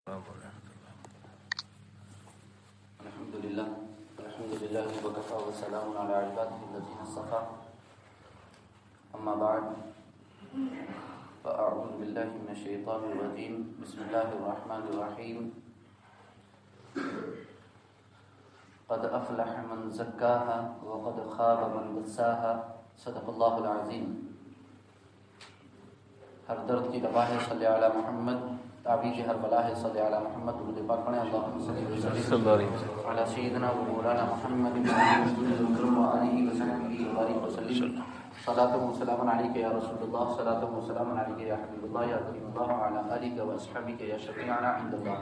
الحمد لله وكفى وسلام على عباده الذين اصطفى أما بعد فأعوذ بالله من الشيطان الرجيم بسم الله الرحمن الرحيم قد أفلح من زكاها وقد خاب من دساها صدق الله العظيم. ہر درد کی دوا ہے صلی علی محمد، تعویذ ہر بلا ہے صلی علی محمد. درود پاک پڑھیں اللہم صلی علی سیدنا و مولانا محمد و آلہ وصحبہ وبارک وسلم. صلاۃ و سلام علیک یا رسول اللہ، صلاۃ و سلام علیک یا حبیب اللہ یا کریم اللہ، وعلی آلک و اصحابک یا شفیعنا عند اللہ.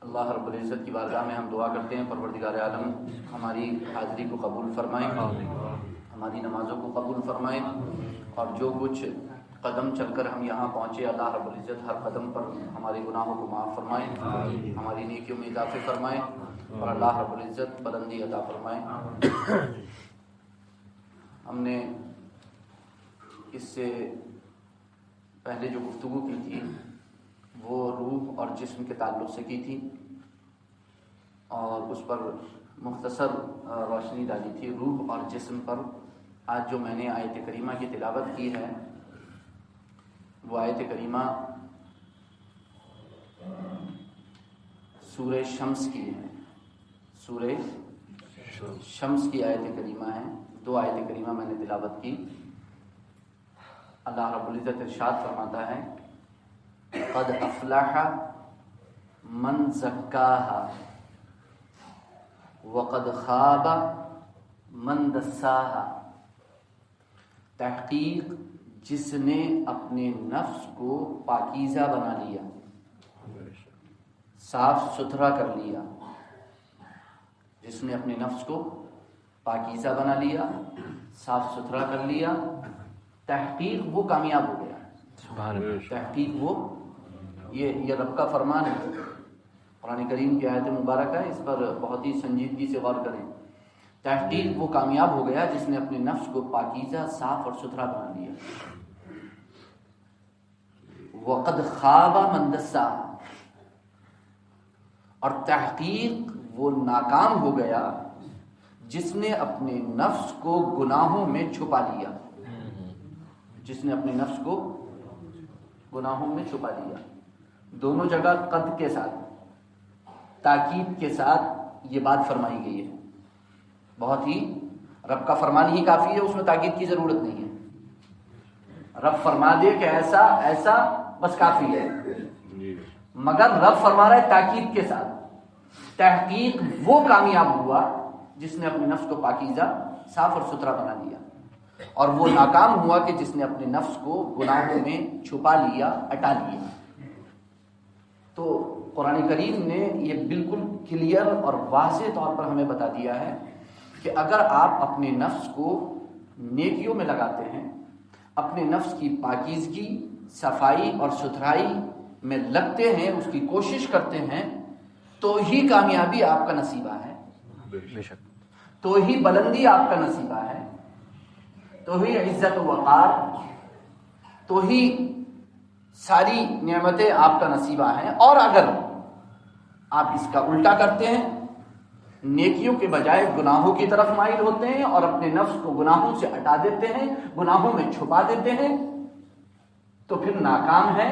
اللہ رب العزت کی بارگاہ میں ہم دعا کرتے ہیں پروردگار عالم ہماری حاضری کو قبول فرمائیں، ہماری نمازوں کو قبول فرمائیں، اور جو کچھ قدم چل کر ہم یہاں پہنچے اللہ رب العزت ہر قدم پر ہمارے گناہوں کو معاف فرمائیں، ہماری نیکیوں میں اضافے فرمائیں، اور اللہ رب العزت بلندی عطا فرمائیں. ہم نے اس سے پہلے جو گفتگو کی تھی وہ روح اور جسم کے تعلق سے کی تھی، اور اس پر مختصر روشنی ڈالی تھی روح اور جسم پر. آج جو میں نے آیت کریمہ کی تلاوت کی ہے وہ آیت کریمہ سورہ شمس کی ہے. سورہ شمس کی آیت کریمہ ہے. دو آیت کریمہ میں نے تلاوت کی. اللہ رب العزت ارشاد فرماتا ہے قد افلح من زکاہا وقد خاب من دساہا. تحقیق جس نے اپنے نفس کو پاکیزہ بنا لیا، صاف ستھرا کر لیا، جس نے اپنے نفس کو پاکیزہ بنا لیا، صاف ستھرا کر لیا، تحقیق وہ کامیاب ہو گیا. تحقیق وہ یہ رب کا فرمان ہے. قرآن کریم کی آیت مبارکہ ہے، اس پر بہت ہی سنجیدگی سے غور کریں. تحقیق وہ کامیاب ہو گیا جس نے اپنے نفس کو پاکیزہ، صاف اور ستھرا بنا لیا. وقد خواب من دساہا، اور تحقیق وہ ناکام ہو گیا جس نے اپنے نفس کو گناہوں میں چھپا لیا. جس نے اپنے نفس کو گناہوں میں چھپا لیا. دونوں جگہ قد کے ساتھ، تاکید کے ساتھ یہ بات فرمائی گئی ہے. بہت ہی رب کا فرمان ہی کافی ہے، اس میں تاکید کی ضرورت نہیں ہے. رب فرما دے کہ ایسا ایسا بس کافی ہے، مگر رب فرما رہا ہے تاکید کے ساتھ. تحقیق وہ کامیاب ہوا جس نے اپنے نفس کو پاکیزہ، صاف اور ستھرا بنا لیا، اور وہ ناکام ہوا کہ جس نے اپنے نفس کو گناہوں میں چھپا لیا، ہٹا لیا. تو قرآن کریم نے یہ بالکل کلیئر اور واضح طور پر ہمیں بتا دیا ہے کہ اگر آپ اپنے نفس کو نیکیوں میں لگاتے ہیں، اپنے نفس کی پاکیزگی، صفائی اور ستھرائی میں لگتے ہیں، اس کی کوشش کرتے ہیں، تو ہی کامیابی آپ کا نصیبہ ہے، بے شک تو ہی بلندی آپ کا نصیبہ ہے، تو ہی عزت و وقار، تو ہی ساری نعمتیں آپ کا نصیبہ ہیں. اور اگر آپ اس کا الٹا کرتے ہیں، نیکیوں کے بجائے گناہوں کی طرف مائل ہوتے ہیں اور اپنے نفس کو گناہوں سے ہٹا دیتے ہیں، گناہوں میں چھپا دیتے ہیں، تو پھر ناکام ہے.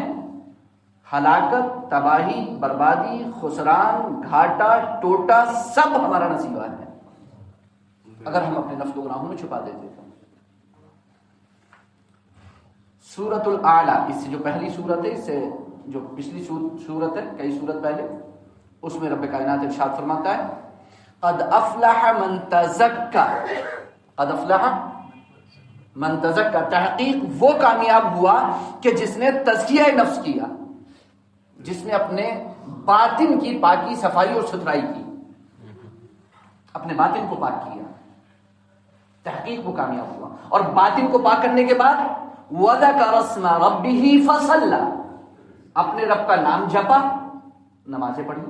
ہلاکت، تباہی، بربادی، خسران، گھاٹا، ٹوٹا سب ہمارا نصیبہ ہے اگر ہم اپنے نفس کو گناہوں میں چھپا دیتے ہیں. سورۃ الاعلیٰ، اس سے جو پہلی سورت ہے، اس سے جو پچھلی سورت ہے کئی سورت پہلے، اس میں رب کائنات ارشاد فرماتا ہے قد افلح من تزکا. قد افلح من تزکا، تحقیق وہ کامیاب ہوا کہ جس نے تزکیہ نفس کیا، جس نے اپنے باطن کی پاکی، صفائی اور ستھرائی کی، اپنے باطن کو پاک کیا. تحقیق وہ کامیاب ہوا. اور باطن کو پاک کرنے کے بعد وَذَكَرَ اسْمَ رَبِّهِ فَصَلَّى، اپنے رب کا نام جپا، نمازیں پڑھی.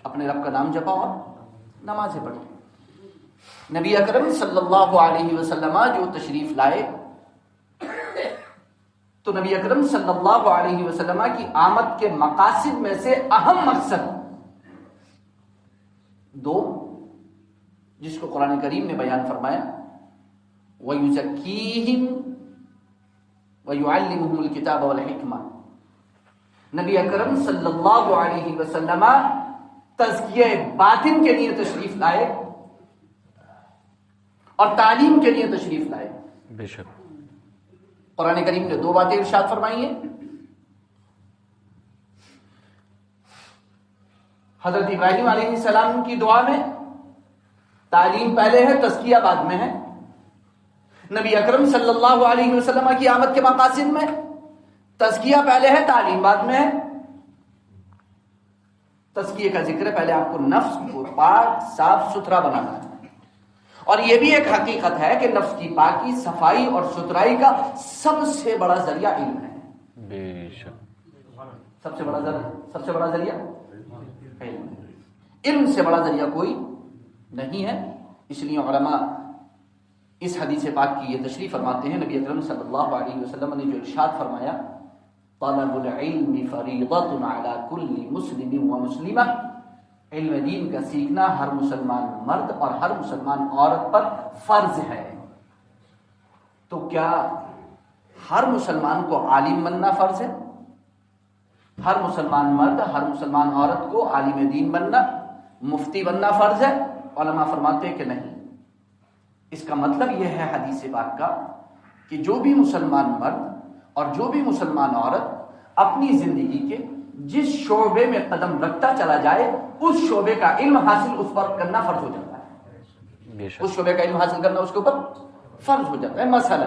اپنے رب کا نام جپا اور نمازیں پڑھی. نبی اکرم صلی اللہ علیہ وسلم جو تشریف لائے تو نبی اکرم صلی اللہ علیہ وسلم کی آمد کے مقاصد میں سے اہم مقصد دو، جس کو قرآن کریم نے بیان فرمایا، وَيُزَكِّيهِمْ وَيُعَلِّمُهُمُ الْكِتَابَ وَالْحِكْمَةَ، نبی اکرم صلی اللہ علیہ وسلم تزکیہ باطن کے لیے تشریف لائے اور تعلیم کے لیے تشریف لائے۔ بے شک قرآن کریم نے دو باتیں ارشاد فرمائی ہیں۔ حضرت ابراہیم علیہ السلام کی دعا میں تعلیم پہلے ہے، تزکیہ بعد میں ہے۔ نبی اکرم صلی اللہ علیہ وسلم کی آمد کے مقاصد میں تزکیہ پہلے ہے، تعلیم بعد میں ہے۔ تزکیہ کا ذکر ہے، پہلے آپ کو نفس کو پاک صاف ستھرا بنانا ہے، اور یہ بھی ایک حقیقت ہے کہ نفس کی پاکی، صفائی اور ستھرائی کا سب سے بڑا ذریعہ علم ہے۔ بے شک سب سے بڑا ذریعہ علم ہے۔ علم سے بڑا ذریعہ کوئی نہیں ہے۔ اس لیے علماء اس حدیث پاک کی یہ تشریح فرماتے ہیں، نبی اکرم صلی اللہ علیہ وسلم نے جو ارشاد فرمایا، طلب العلم فریضۃ علی کل مسلم و مسلمہ، علم دین کا سیکھنا ہر مسلمان مرد اور ہر مسلمان عورت پر فرض ہے۔ تو کیا ہر مسلمان کو عالم بننا فرض ہے؟ ہر مسلمان مرد، ہر مسلمان عورت کو عالم دین بننا، مفتی بننا فرض ہے؟ علماء فرماتے ہیں کہ نہیں۔ اس کا مطلب یہ ہے حدیث پاک کا کہ جو بھی مسلمان مرد اور جو بھی مسلمان عورت اپنی زندگی کے جس شعبے میں قدم رکھتا چلا جائے، اس شعبے کا علم حاصل اس پر کرنا فرض ہو جاتا ہے۔ اس شعبے کا علم حاصل کرنا اس کے اوپر فرض ہو جاتا ہے۔ مثلا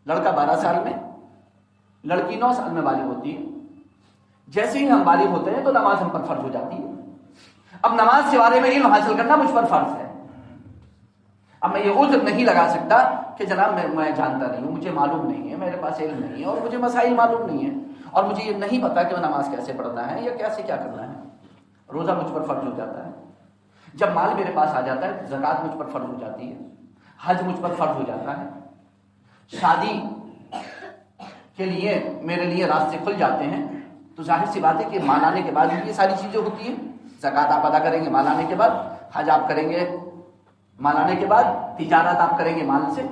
لڑکا 12 سال میں، لڑکی 9 سال میں بالغ ہوتی ہے۔ جیسے ہی ہم بالغ ہوتے ہیں تو نماز ہم پر فرض ہو جاتی ہے۔ اب نماز کے بارے میں علم حاصل کرنا مجھ پر فرض ہے۔ اب میں یہ عذر نہیں لگا سکتا کہ جناب میں جانتا نہیں ہوں، مجھے معلوم نہیں ہے، میرے پاس علم نہیں ہے اور مجھے مسائل معلوم نہیں ہے اور مجھے یہ نہیں پتا کہ میں نماز کیسے پڑھنا ہے یا کیسے کیا کرنا ہے۔ روزہ مجھ پر فرض ہو جاتا ہے۔ جب مال میرے پاس آ جاتا ہے، زکوٰۃ مجھ پر فرض ہو جاتی ہے، حج مجھ پر فرض ہو جاتا ہے، شادی کے لیے میرے لیے راستے کھل جاتے ہیں، تو ظاہر سی بات ہے کہ مال آنے کے بعد یہ ساری چیزیں ہوتی ہیں۔ زکوٰۃ آپ ادا کریں گے مال آنے کے بعد، حج آپ کریں گے مال آنے کے بعد، تجارت آپ کریں گے مال سے،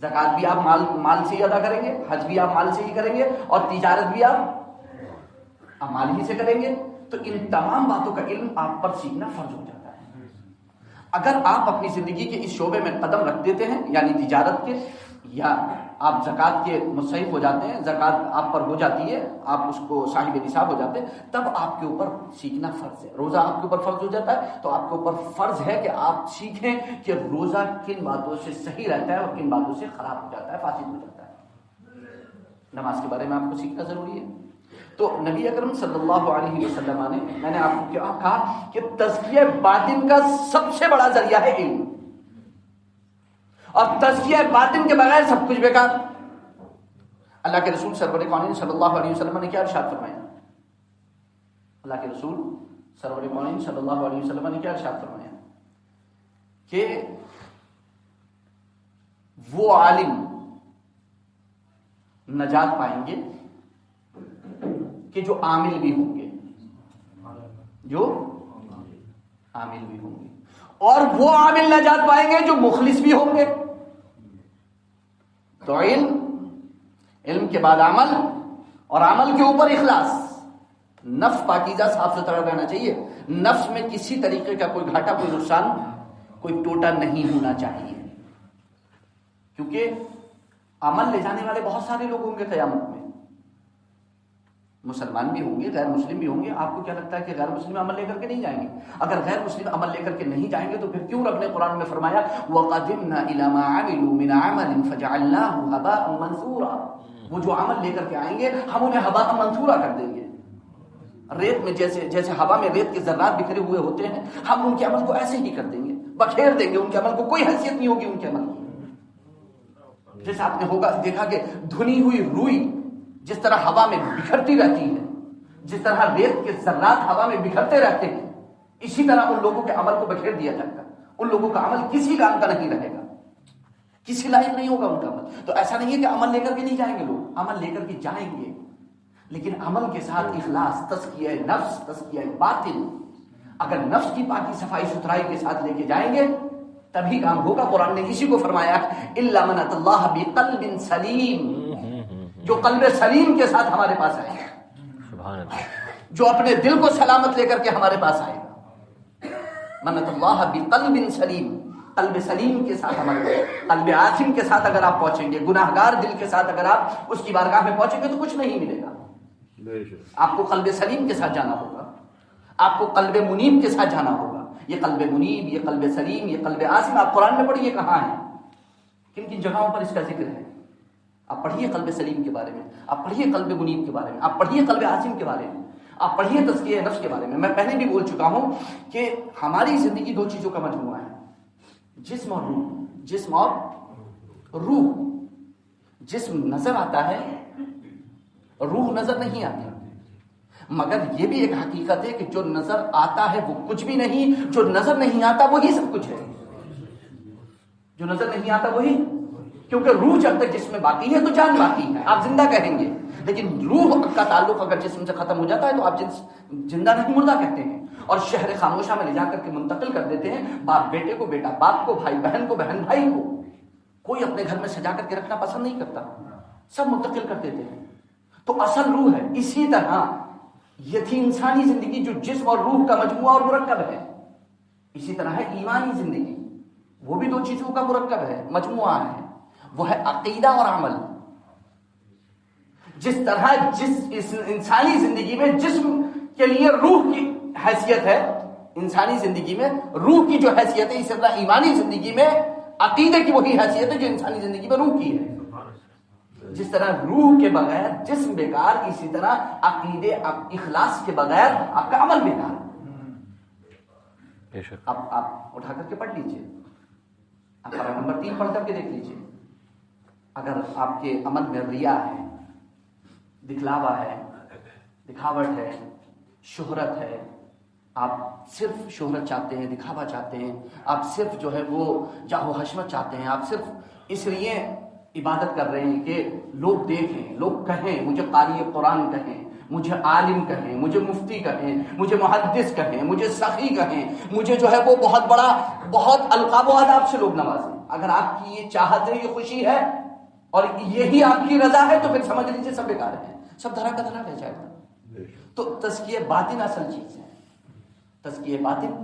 زکوٰۃ بھی آپ مال سے ہی ادا کریں گے، حج بھی آپ مال سے ہی کریں گے اور تجارت بھی آپ مال ہی سے کریں گے۔ تو ان تمام باتوں کا علم آپ پر سیکھنا فرض ہو جاتا ہے۔ اگر آپ اپنی زندگی کے اس شعبے میں قدم رکھ دیتے ہیں، یعنی تجارت کے، یا آپ زکوٰۃ کے مستحق ہو جاتے ہیں، زکوٰۃ آپ پر ہو جاتی ہے، آپ اس کو صاحب نصاب ہو جاتے ہیں، تب آپ کے اوپر سیکھنا فرض ہے۔ روزہ آپ کے اوپر فرض ہو جاتا ہے تو آپ کے اوپر فرض ہے کہ آپ سیکھیں کہ روزہ کن باتوں سے صحیح رہتا ہے اور کن باتوں سے خراب ہو جاتا ہے، فاسد ہو جاتا ہے۔ نماز کے بارے میں آپ کو سیکھنا ضروری ہے۔ تو نبی اکرم صلی اللہ علیہ وسلم نے، میں نے آپ کو کیا کہا کہ تزکیہ باطن کا سب سے بڑا ذریعہ ہے علم، اور تزکیہ باطن کے بغیر سب کچھ بیکار۔ اللہ کے رسول سرور کونین صلی اللہ علیہ وسلم نے کیا ارشاد فرمایا؟ اللہ کے رسول سرور کونین صلی اللہ علیہ وسلم نے کیا ارشاد فرمایا کہ وہ عالم نجات پائیں گے کہ جو عامل بھی ہوں گے، جو عامل بھی ہوں گے، اور وہ عامل نجات پائیں گے جو مخلص بھی ہوں گے۔ تو علم کے بعد عمل، اور عمل کے اوپر اخلاص۔ نفس پاکیزہ صاف ستھرا رہنا چاہیے، نفس میں کسی طریقے کا کوئی گھاٹا، کوئی نقصان، کوئی ٹوٹا نہیں ہونا چاہیے، کیونکہ عمل لے جانے والے بہت سارے لوگ ہوں گے قیامت میں، مسلمان بھی ہوں گے، غیر مسلم بھی ہوں گے۔ آپ کو کیا لگتا ہے کہ غیر مسلم عمل لے کر کے نہیں جائیں گے؟ اگر غیر مسلم عمل لے کر کے نہیں جائیں گے تو پھر کیوں رب نے قرآن میں فرمایا وَقَدِمْنَا إِلَى مَا عَمِلُوا مِنْ عَمَلٍ فَجَعَلْنَاهُ هَبَاءً مَنْثُورًا، وہ جو عمل لے کر کے آئیں گے ہم انہیں ہباء منثورا کر دیں گے۔ ریت میں جیسے ہوا میں ریت کے ذرات بکھرے ہوئے ہوتے ہیں، ہم ان کے عمل کو ایسے ہی کر دیں گے، بکھیر دیں گے ان کے عمل کو، کوئی حیثیت نہیں ہوگی ان کے عمل کی۔ جیسے آپ نے دیکھا کہ دھنی ہوئی روئی جس طرح ہوا میں بکھرتی رہتی ہے، جس طرح ریت کے ذرات ہوا میں بکھرتے رہتے ہیں، اسی طرح ان لوگوں کے عمل کو بکھیر دیا جاتا ہے، ان لوگوں کا عمل کسی کام کا نہیں رہے گا۔ کسی لائق نہیں ہوگا ان کا عمل. تو ایسا نہیں ہے کہ عمل لے کر کے نہیں جائیں گے لوگ، عمل لے کر کے جائیں گے، لیکن عمل کے ساتھ اخلاص، تزکیہ نفس، تزکیہ باطن. اگر نفس کی پاکی صفائی ستھرائی کے ساتھ لے کے جائیں گے تبھی کام ہوگا. قرآن نے اسی کو فرمایا الا من اتى الله بقلب سلیم، جو قلب سلیم کے ساتھ ہمارے پاس آئے گا، سبحان اللہ، جو اپنے دل کو سلامت لے کر کے ہمارے پاس آئے گا. من اتى الله بقلب سلیم، قلب سلیم کے ساتھ ہمارے، قلب آثم کے ساتھ اگر آپ پہنچیں گے، گناہگار دل کے ساتھ اگر آپ اس کی بارگاہ میں پہنچیں گے تو کچھ نہیں ملے گا. آپ کو قلب سلیم کے ساتھ جانا ہوگا، آپ کو قلب منیب کے ساتھ جانا ہوگا. یہ قلب منیب، یہ قلب سلیم، یہ قلب آثم آپ قرآن میں پڑھیے کہاں ہے، کن کن جگہوں پر اس کا ذکر ہے. آپ پڑھیے قلب سلیم کے بارے میں، آپ پڑھیے قلب منیب کے بارے میں، آپ پڑھیے قلب آثم کے بارے میں، آپ پڑھیے تزکیہ نفس کے بارے میں. میں پہلے بھی بول چکا ہوں کہ ہماری زندگی دو چیزوں کا مجموعہ ہے، جسم اور روح. جسم اور روح. جسم نظر آتا ہے، روح نظر نہیں آتی. مگر یہ بھی ایک حقیقت ہے کہ جو نظر آتا ہے وہ کچھ بھی نہیں، جو نظر نہیں آتا وہی سب کچھ ہے. جو نظر نہیں آتا وہی، کیونکہ روح جب تک جسم میں باقی ہے تو جان باقی ہے، آپ زندہ کہیں گے. لیکن روح کا تعلق اگر جسم سے ختم ہو جاتا ہے تو آپ زندہ نہیں مردہ کہتے ہیں. اور شہر خاموشہ میں لے جا کر کے منتقل کر دیتے ہیں. باپ بیٹے کو، بیٹا باپ کو، بھائی بہن کو، بہن بھائی کو. کوئی اپنے گھر میں سجا کر کے رکھنا پسند نہیں کرتا، سب منتقل کر دیتے ہیں. تو اصل روح ہے. اسی طرح یہ تھی انسانی زندگی جو جسم اور روح کا مجموعہ اور مرکب ہے. اسی طرح ہے ایمانی زندگی، وہ بھی دو چیزوں کا مرکب ہے، مجموعہ ہے. وہ ہے عقیدہ اور عمل. جس طرح اس انسانی زندگی میں جسم کے لیے روح کی حیثیت ہے، انسانی زندگی میں روح کی جو حیثیت ہے، اسی طرح ایمانی زندگی میں عقیدے کی وہی حیثیت ہے جو انسانی زندگی میں روح کی ہے. جس طرح روح کے بغیر جسم بیکار، اسی طرح عقیدے اخلاص کے بغیر آپ کا عمل بیکار. اب آپ اٹھا کر کے پڑھ لیجئے، آپ پارہ نمبر 3 پڑھ کر کے دیکھ لیجئے. اگر آپ کے عمل میں ریا ہے، دکھلاوا ہے، دکھاوٹ ہے، شہرت ہے، آپ صرف شہرت چاہتے ہیں، دکھاوا چاہتے ہیں، آپ صرف جو ہے وہ جاہ و حشمت چاہتے ہیں، آپ صرف اس لیے عبادت کر رہے ہیں کہ لوگ دیکھیں، لوگ کہیں مجھے قاری قرآن کہیں، مجھے عالم کہیں، مجھے مفتی کہیں، مجھے محدث کہیں، مجھے سخی کہیں، مجھے جو ہے وہ بہت بڑا، بہت القاب و آداب سے لوگ نوازیں. اگر آپ کی یہ چاہت ہے، یہ خوشی ہے اور یہی آپ کی رضا ہے تو پھر سمجھ لیجیے سب بیکار ہے، سب دھرا کا دھرا رہ جائے گا. تو تزکیہ باطن اصل چیز ہے. تزکیہ باطن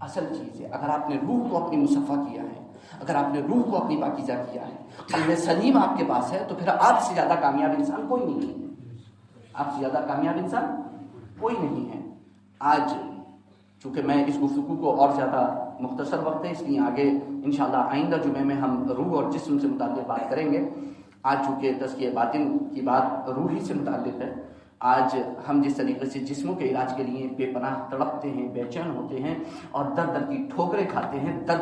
اصل چیز ہے. اگر آپ نے روح کو اپنی مصفا کیا ہے، اگر آپ نے روح کو اپنی پاکیزہ کیا ہے، قلب سلیم آپ کے پاس ہے، تو پھر آپ سے زیادہ کامیاب انسان کوئی نہیں ہے. آپ سے زیادہ کامیاب انسان کوئی نہیں ہے. آج چونکہ میں اس گفتگو کو اور زیادہ مختصر وقت ہے، اس لیے آگے انشاءاللہ آئندہ جمعے میں ہم روح اور جسم سے متعلق بات کریں گے. آج چونکہ تزکیہ باطن کی بات روحی سے متعلق ہے، آج ہم جس طریقے سے جسموں کے علاج کے لیے بے پناہ تڑپتے ہیں، بے چین ہوتے ہیں اور در در کی ٹھوکریں کھاتے ہیں، در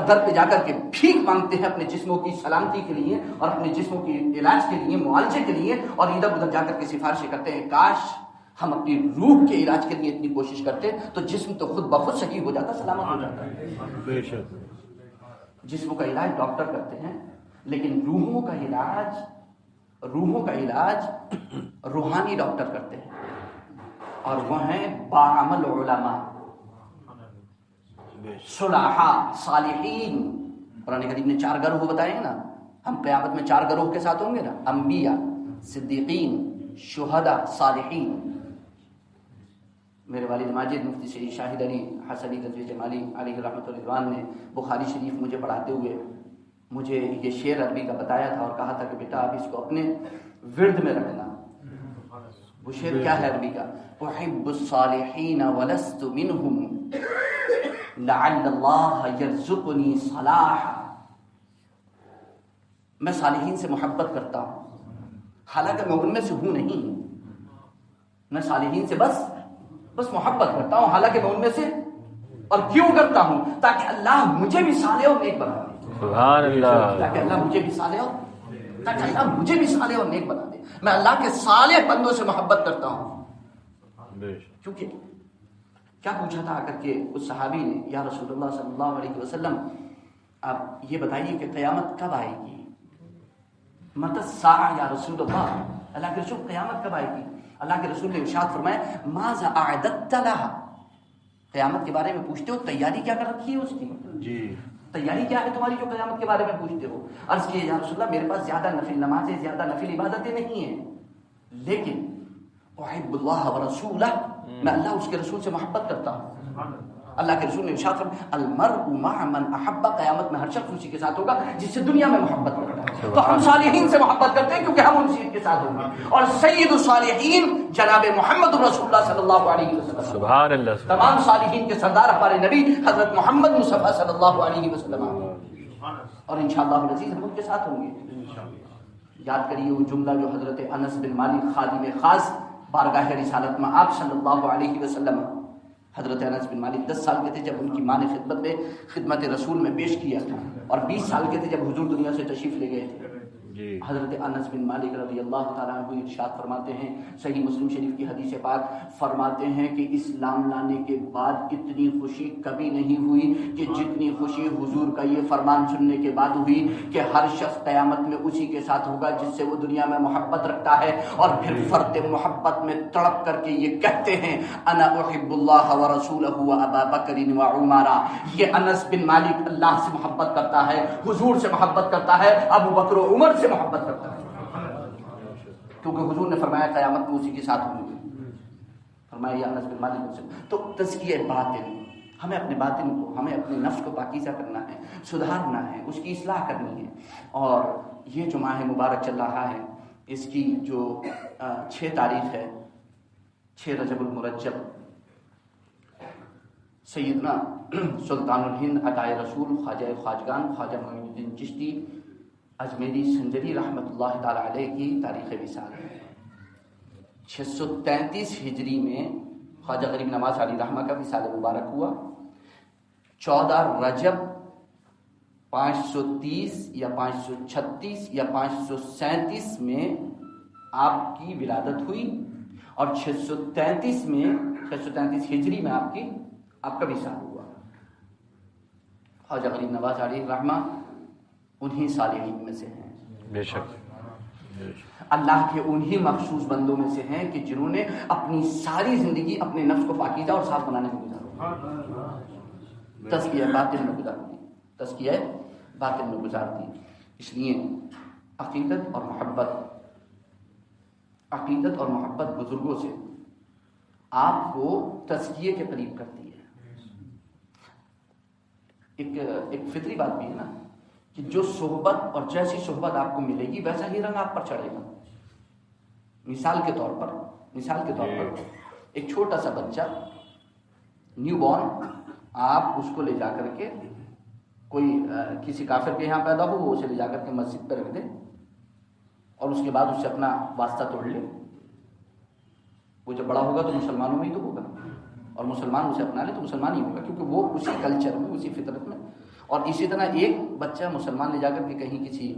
در پہ جا کر کے بھیک مانگتے ہیں اپنے جسموں کی سلامتی کے لیے اور اپنے جسموں کے علاج کے لیے، معالجے کے لیے، اور ادھر ادھر جا کر کے سفارشیں کرتے ہیں، کاش ہم اپنی روح کے علاج کے لیے اتنی کوشش کرتے تو جسم تو خود بخود صحیح ہو جاتا، سلامت ہو جاتا. بے شک جسموں کا علاج ڈاکٹر کرتے ہیں، لیکن روحوں کا علاج روحانی ڈاکٹر کرتے ہیں، اور وہ ہیں باعمل علماء، صلحاء، صالحین. قرآن کریم نے 4 گروہ بتائے ہیں نا. ہم قیامت میں 4 گروہ کے ساتھ ہوں گے نا، انبیاء، صدیقین، شہداء، صالحین. میرے والد ماجد مفتی سید شاہد علی حسنی رضوی جمالی علیہ رحمۃ اللہ نے بخاری شریف مجھے پڑھاتے ہوئے مجھے یہ شعر عربی کا بتایا تھا اور کہا تھا کہ بیٹا آپ اس کو اپنے ورد میں رکھنا. وہ شعر کیا ہے عربی کا؟ احب الصالحین ولست منهم لعل اللہ یرزقنی صلاحا. میں صالحین سے محبت کرتا ہوں، حالانکہ میں ان میں سے ہوں نہیں. میں صالحین سے بس محبت کرتا ہوں، حالانکہ میں ان میں سے. اور کیوں کرتا ہوں؟ تاکہ اللہ مجھے بھی صالح اور نیک بنا دے. سبحان اللہ. تاکہ اللہ مجھے بھی صالح اور نیک بنا دے. میں اللہ کے صالح بندوں سے محبت کرتا ہوں. کیونکہ کیا پوچھا تھا آ کر کے اس صحابی نے، یا رسول اللہ صلی اللہ علیہ وسلم اب یہ بتائیے کہ قیامت کب آئے گی؟ متی الساعہ یا رسول اللہ کے رسول قیامت کب آئے گی؟ اللہ کے رسول نے ارشاد فرمایا ماذا اعددت لها، قیامت کے بارے میں پوچھتے ہو تیاری کیا کر رکھی ہے اس کی؟ جی تیاری کیا ہے تمہاری جو قیامت کے بارے میں پوچھتے ہو؟ عرض کیے یا رسول اللہ میرے پاس زیادہ نفل نمازیں، زیادہ نفل عبادتیں نہیں ہیں، لیکن احب اللہ ورسولہ، میں اللہ اس کے رسول سے محبت کرتا ہوں۔ اللہ کے رسول نے ارشاد فرمایا المرء مع من احب، قیامت میں ہر شخص اسی کے ساتھ ہوگا جس سے دنیا میں محبت کرتا ہے۔ تو ہم صالحین سے محبت کرتے ہیں کیونکہ ہم ان کے ساتھ ہوں گے، اور سید الصالحین جناب محمد رسول اللہ صلی اللہ علیہ وسلم، سبحان اللہ، تمام صالحین کے سردار ہمارے نبی حضرت محمد مصطفیٰ صلی اللہ علیہ وسلم، اور انشاءاللہ العزیز ہم ان کے ساتھ ہوں گے۔ یاد کریے وہ جملہ جو حضرت انس بن مالک خادم خاص بارگاہ رسالت میں آپ صلی اللہ علیہ وسلم، حضرت انس بن مالک 10 سال کے تھے جب ان کی ماں نے خدمت رسول میں پیش کیا تھا، اور 20 سال کے تھے جب حضور دنیا سے تشریف لے گئے تھے۔ حضرت انس بن مالک رضی اللہ تعالیٰ عنہ ارشاد فرماتے ہیں، صحیح مسلم شریف کی حدیث پاک فرماتے ہیں کہ اسلام لانے کے بعد اتنی خوشی کبھی نہیں ہوئی کہ جتنی خوشی حضور کا یہ فرمان سننے کے بعد ہوئی کہ ہر شخص قیامت میں اسی کے ساتھ ہوگا جس سے وہ دنیا میں محبت رکھتا ہے، اور پھر فرد محبت میں تڑپ کر کے یہ کہتے ہیں انا احب اللہ ورسولہ وابا بکر وعمر، یہ انس بن مالک اللہ سے محبت کرتا ہے، حضور سے محبت کرتا ہے، ابو بکر و عمر سے محبت کرتا ہے، کیونکہ حضور نے فرمایا قیامت میں اسی کے ساتھ ہوں گے، فرمایا یہ انس بن مالک سے۔ تو تزکیہ باطن، ہمیں اپنے باطن کو، ہمیں اپنے نفس کو پاکیزہ کرنا ہے، سدھارنا ہے، اس کی اصلاح کرنی ہے۔ اور یہ جو ماہ مبارک چل رہا ہے اس کی جو 6 تاریخ ہے، 6 رجب المرجب، سیدنا سلطان الہند عطائے رسول خواجہ خواجگان خواجہ معین الدین چشتی اجمیری سنجری رحمۃ اللہ تعالی علیہ کی تاریخ وصال ہے۔ 633 ہجری میں خواجہ غریب نواز علی رحمہ کا وصال مبارک ہوا۔ 14 رجب 530 یا 536 یا 537 میں آپ کی ولادت ہوئی، اور 633 ہجری میں آپ کا وصال ہوا۔ خواجہ غریب نواز علی رحمہ انہی صالحین میں سے ہیں، بے شک اللہ کے انہی مخصوص بندوں میں سے ہیں کہ جنہوں نے اپنی ساری زندگی اپنے نفس کو پاکیزہ اور صاف بنانے میں گزاری، تزکیہ باطن میں گزار دی، تزکیہ باطن میں گزار دی۔ اس لیے عقیدت اور محبت بزرگوں سے آپ کو تزکیے کے قریب کرتی ہے۔ ایک فطری بات بھی ہے نا کہ جو صحبت اور جیسی صحبت آپ کو ملے گی ویسا ہی رنگ آپ پر چڑھے گا۔ مثال کے طور پر ایک چھوٹا سا بچہ نیو بورن، آپ اس کو لے جا کر کے کوئی کسی کافر کے یہاں پیدا ہو، وہ اسے لے جا کر کے مسجد پہ رکھ دے اور اس کے بعد اس سے اپنا واسطہ توڑ لے، وہ جب بڑا ہوگا تو مسلمانوں میں ہی تو ہوگا، اور مسلمان اسے اپنا لے تو مسلمان ہی ہوگا، کیونکہ وہ اسی کلچر میں، اسی فطرت میں۔ اور اسی طرح ایک بچہ مسلمان لے جا کر کے کہیں کسی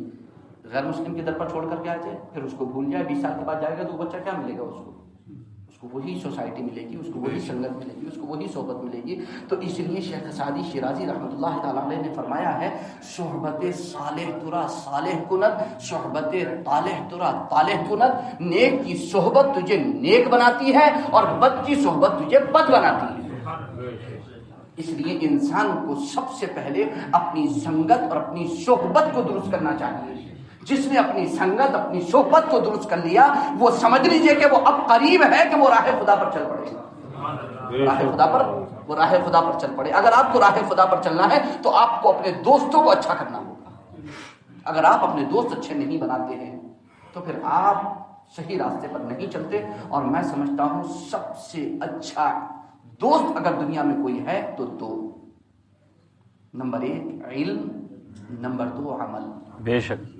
غیر مسلم کے در پر چھوڑ کر کے آ جائے، پھر اس کو بھول جائے، 20 سال کے بعد جائے گا تو وہ بچہ کیا ملے گا؟ اس کو وہی سوسائٹی ملے گی، اس کو وہی سنگت ملے گی، اس کو وہی صحبت ملے گی۔ تو اس لیے شیخ سعدی شیرازی رحمۃ اللہ تعالیٰ علیہ نے فرمایا ہے صحبت صالح ترا صالح کند، صحبت طالح ترا طالح کند، نیک کی صحبت تجھے نیک بناتی ہے اور بد کی صحبت تجھے بد بناتی ہے۔ اس لیے انسان کو سب سے پہلے اپنی سنگت اور اپنی صحبت کو درست کرنا چاہیے۔ جس نے اپنی سنگت، اپنی صحبت کو درست کر لیا، وہ سمجھ لیجئے کہ وہ اب قریب ہے کہ وہ راہ خدا پر چل پڑے گا، راہ خدا پر چل پڑے۔ اگر آپ کو راہ خدا پر چلنا ہے تو آپ کو اپنے دوستوں کو اچھا کرنا ہوگا۔ اگر آپ اپنے دوست اچھے نہیں بناتے ہیں تو پھر آپ صحیح راستے پر نہیں چلتے۔ اور میں سمجھتا ہوں سب سے اچھا دوست اگر دنیا میں کوئی ہے تو دو، نمبر 1 علم، نمبر 2 عمل۔ بے شک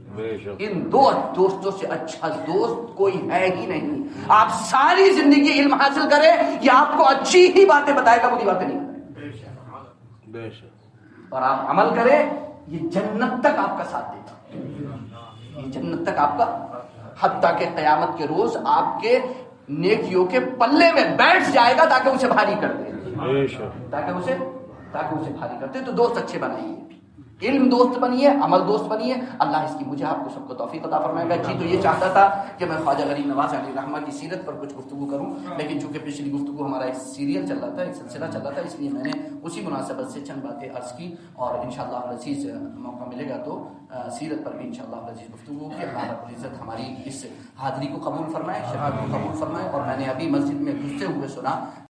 ان 2 دوستوں سے اچھا دوست کوئی ہے ہی نہیں۔ آپ ساری زندگی علم حاصل کریں، یہ آپ کو اچھی ہی باتیں بتائے گا، بری باتیں نہیں بتائے گا۔ اور آپ عمل کریں، یہ جنت تک آپ کا ساتھ دے گا، یہ جنت تک آپ کا، حتیٰ کہ قیامت کے روز آپ کے نیکیوں کے پلے میں بیٹھ جائے گا تاکہ اسے بھاری کر دے، تاکہ اسے بھاری کرتے۔ تو دوست اچھے بنائیے، علم دوست بنیے، عمل دوست بنیے، اللہ اس کی مجھے آپ کو سب کو توفیق عطا فرمائے گا. جی تو یہ چاہتا تھا کہ میں خواجہ غریب نواز علیہ الرحمہ کی سیرت پر کچھ گفتگو کروں، لیکن چونکہ پچھلی گفتگو ہمارا ایک سیریل چل رہا تھا، ایک سلسلہ چل رہا تھا، اس لیے میں نے اسی مناسبت سے چند باتیں عرض کی، اور انشاءاللہ العزیز موقع ملے گا تو سیرت پر بھی انشاءاللہ العزیز گفتگو ہوگی. اللہ رب العزت ہماری اس حاضری کو قبول فرمائے، شفاعت کو قبول فرمائے. اور میں نے ابھی مسجد میں گھستے ہوئے سنا